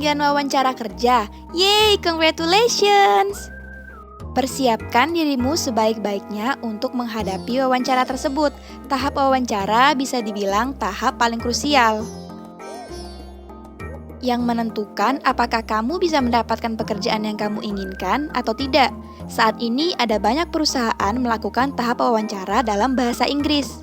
panggilan wawancara kerja. Yeay, congratulations! Persiapkan dirimu sebaik-baiknya untuk menghadapi wawancara tersebut. Tahap wawancara bisa dibilang tahap paling krusial, yang menentukan apakah kamu bisa mendapatkan pekerjaan yang kamu inginkan atau tidak. Saat ini ada banyak perusahaan melakukan tahap wawancara dalam bahasa Inggris.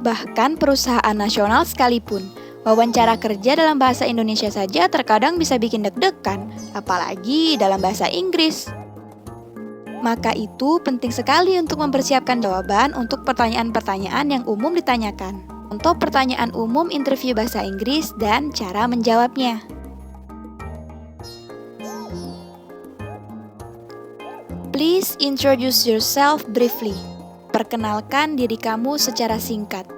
Bahkan perusahaan nasional sekalipun. Wawancara kerja dalam bahasa Indonesia saja terkadang bisa bikin deg-degan, apalagi dalam bahasa Inggris. Maka itu penting sekali untuk mempersiapkan jawaban untuk pertanyaan-pertanyaan yang umum ditanyakan. Untuk pertanyaan umum interview bahasa Inggris dan cara menjawabnya. Please introduce yourself briefly. Perkenalkan diri kamu secara singkat.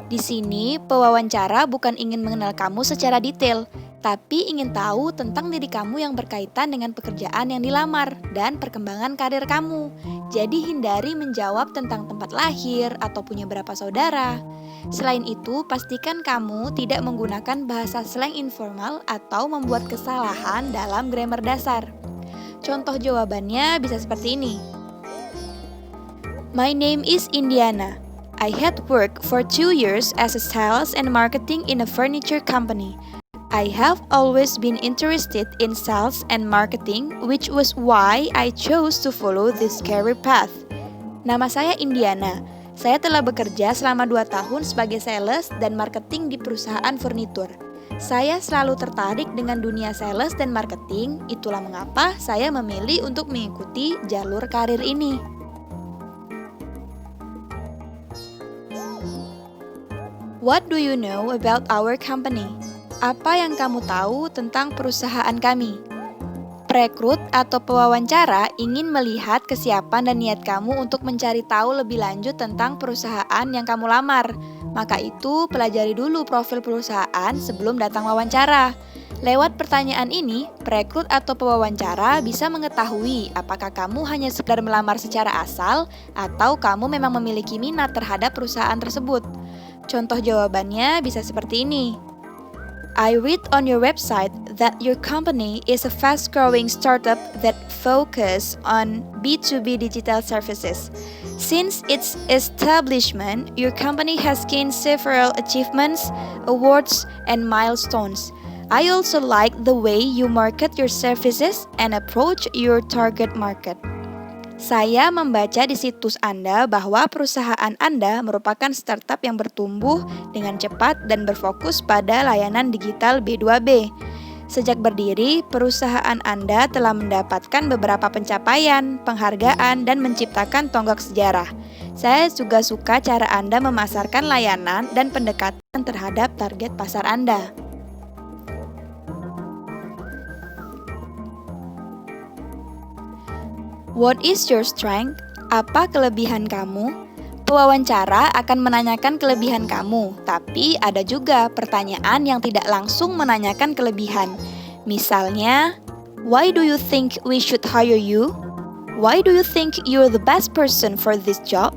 Di sini, pewawancara bukan ingin mengenal kamu secara detail, tapi ingin tahu tentang diri kamu yang berkaitan dengan pekerjaan yang dilamar dan perkembangan karir kamu. Jadi hindari menjawab tentang tempat lahir atau punya berapa saudara. Selain itu, pastikan kamu tidak menggunakan bahasa slang informal atau membuat kesalahan dalam grammar dasar. Contoh jawabannya bisa seperti ini. My name is Indiana. I had worked for 2 years as a sales and marketing in a furniture company. I have always been interested in sales and marketing, which was why I chose to follow this career path. Nama saya Indiana. Saya telah bekerja selama 2 tahun sebagai sales dan marketing di perusahaan furnitur. Saya selalu tertarik dengan dunia sales dan marketing, itulah mengapa saya memilih untuk mengikuti jalur karir ini. What do you know about our company? Apa yang kamu tahu tentang perusahaan kami? Perekrut atau pewawancara ingin melihat kesiapan dan niat kamu untuk mencari tahu lebih lanjut tentang perusahaan yang kamu lamar. Maka itu, pelajari dulu profil perusahaan sebelum datang wawancara. Lewat pertanyaan ini, perekrut atau pewawancara bisa mengetahui apakah kamu hanya sekedar melamar secara asal atau kamu memang memiliki minat terhadap perusahaan tersebut. Contoh jawabannya bisa seperti ini. I read on your website that your company is a fast-growing startup that focus on B2B digital services. Since its establishment, your company has gained several achievements, awards, and milestones. I also like the way you market your services and approach your target market. Saya membaca di situs Anda bahwa perusahaan Anda merupakan startup yang bertumbuh dengan cepat dan berfokus pada layanan digital B2B. Sejak berdiri, perusahaan Anda telah mendapatkan beberapa pencapaian, penghargaan, dan menciptakan tonggak sejarah. Saya juga suka cara Anda memasarkan layanan dan pendekatan terhadap target pasar Anda. What is your strength? Apa kelebihan kamu? Pewawancara akan menanyakan kelebihan kamu, tapi ada juga pertanyaan yang tidak langsung menanyakan kelebihan. Misalnya, why do you think we should hire you? Why do you think you're the best person for this job?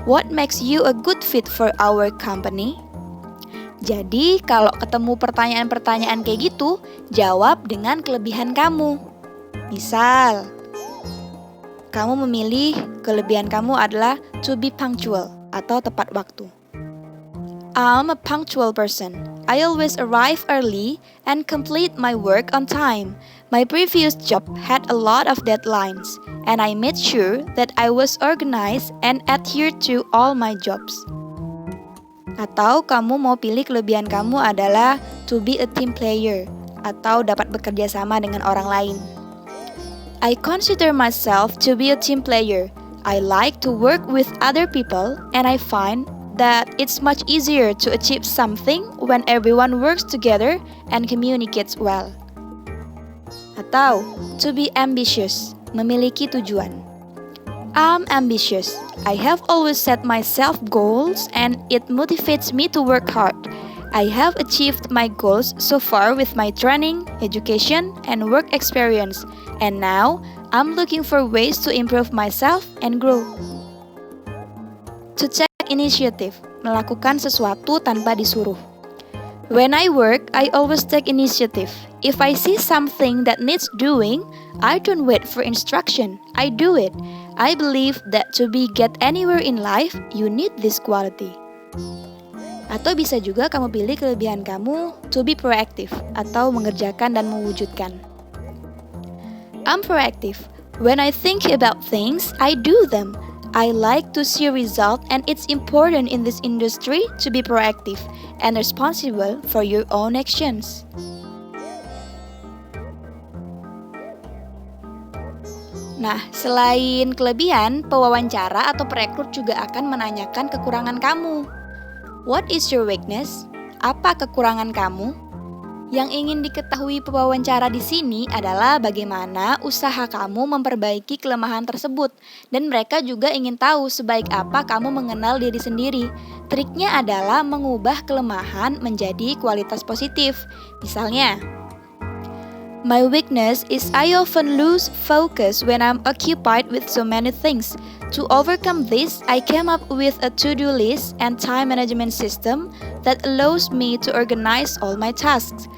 What makes you a good fit for our company? Jadi, kalau ketemu pertanyaan-pertanyaan kayak gitu, jawab dengan kelebihan kamu. Misal, kamu memilih kelebihan kamu adalah to be punctual atau tepat waktu. I'm a punctual person. I always arrive early and complete my work on time. My previous job had a lot of deadlines, and I made sure that I was organized and adhered to all my jobs. Atau kamu mau pilih kelebihan kamu adalah to be a team player atau dapat bekerja sama dengan orang lain. I consider myself to be a team player. I like to work with other people, and I find that it's much easier to achieve something when everyone works together and communicates well. Atau, to be ambitious, memiliki tujuan. I'm ambitious. I have always set myself goals, and it motivates me to work hard. I have achieved my goals so far with my training, education, and work experience, and now I'm looking for ways to improve myself and grow. To take initiative, melakukan sesuatu tanpa disuruh. When I work, I always take initiative. If I see something that needs doing, I don't wait for instruction. I do it. I believe that to be get anywhere in life, you need this quality. Atau bisa juga kamu pilih kelebihan kamu to be proactive atau mengerjakan dan mewujudkan. I'm proactive. When I think about things, I do them. I like to see result and it's important in this industry to be proactive and responsible for your own actions. Nah, selain kelebihan, pewawancara atau perekrut juga akan menanyakan kekurangan kamu. What is your weakness? Apa kekurangan kamu? Yang ingin diketahui pewawancara di sini adalah bagaimana usaha kamu memperbaiki kelemahan tersebut, dan mereka juga ingin tahu sebaik apa kamu mengenal diri sendiri. Triknya adalah mengubah kelemahan menjadi kualitas positif. Misalnya, my weakness is I often lose focus when I'm occupied with so many things. To overcome this, I came up with a to-do list and time management system that allows me to organize all my tasks.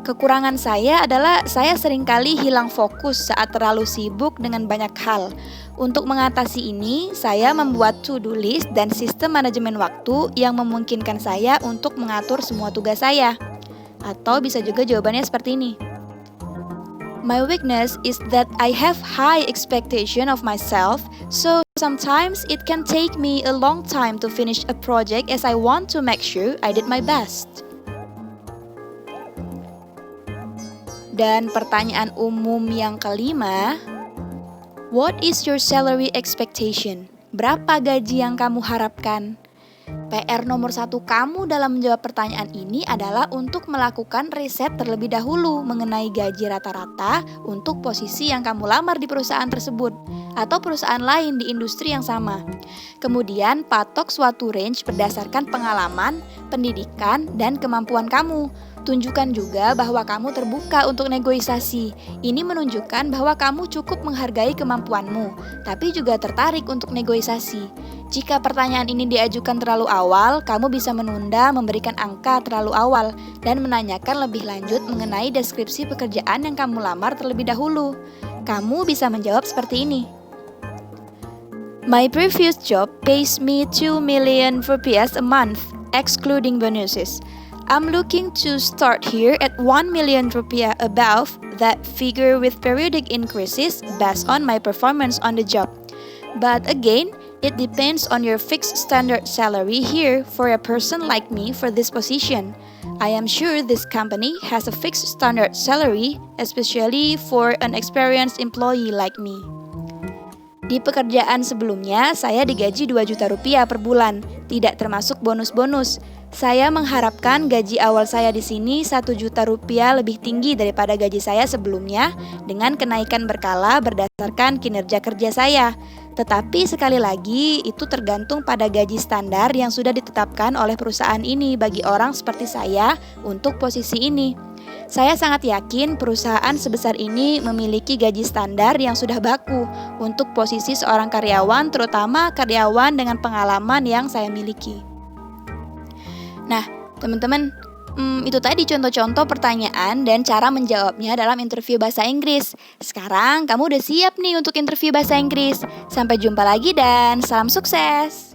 Kekurangan saya adalah saya seringkali hilang fokus saat terlalu sibuk dengan banyak hal. Untuk mengatasi ini, saya membuat to-do list dan sistem manajemen waktu yang memungkinkan saya untuk mengatur semua tugas saya. Atau bisa juga jawabannya seperti ini. My weakness is that I have high expectation of myself, so sometimes it can take me a long time to finish a project as I want to make sure I did my best. Dan pertanyaan umum yang kelima, what is your salary expectation? Berapa gaji yang kamu harapkan? PR nomor 1 kamu dalam menjawab pertanyaan ini adalah untuk melakukan riset terlebih dahulu mengenai gaji rata-rata untuk posisi yang kamu lamar di perusahaan tersebut atau perusahaan lain di industri yang sama. Kemudian patok suatu range berdasarkan pengalaman, pendidikan, dan kemampuan kamu. Tunjukkan juga bahwa kamu terbuka untuk negosiasi. Ini menunjukkan bahwa kamu cukup menghargai kemampuanmu, tapi juga tertarik untuk negosiasi. Jika pertanyaan ini diajukan terlalu awal, kamu bisa menunda memberikan angka terlalu awal dan menanyakan lebih lanjut mengenai deskripsi pekerjaan yang kamu lamar terlebih dahulu. Kamu bisa menjawab seperti ini. My previous job pays me 2 million rupiah a month, excluding bonuses. I'm looking to start here at 1 million rupiah above that figure with periodic increases based on my performance on the job. But again, it depends on your fixed standard salary here for a person like me for this position. I am sure this company has a fixed standard salary, especially for an experienced employee like me. Di pekerjaan sebelumnya, saya digaji 2 juta rupiah per bulan, tidak termasuk bonus-bonus. Saya mengharapkan gaji awal saya di sini 1 juta rupiah lebih tinggi daripada gaji saya sebelumnya dengan kenaikan berkala berdasarkan kinerja kerja saya. Tetapi sekali lagi, itu tergantung pada gaji standar yang sudah ditetapkan oleh perusahaan ini bagi orang seperti saya untuk posisi ini. Saya sangat yakin perusahaan sebesar ini memiliki gaji standar yang sudah baku untuk posisi seorang karyawan, terutama karyawan dengan pengalaman yang saya miliki. Nah, teman-teman, itu tadi contoh-contoh pertanyaan dan cara menjawabnya dalam interview bahasa Inggris. Sekarang kamu udah siap nih untuk interview bahasa Inggris. Sampai jumpa lagi dan salam sukses!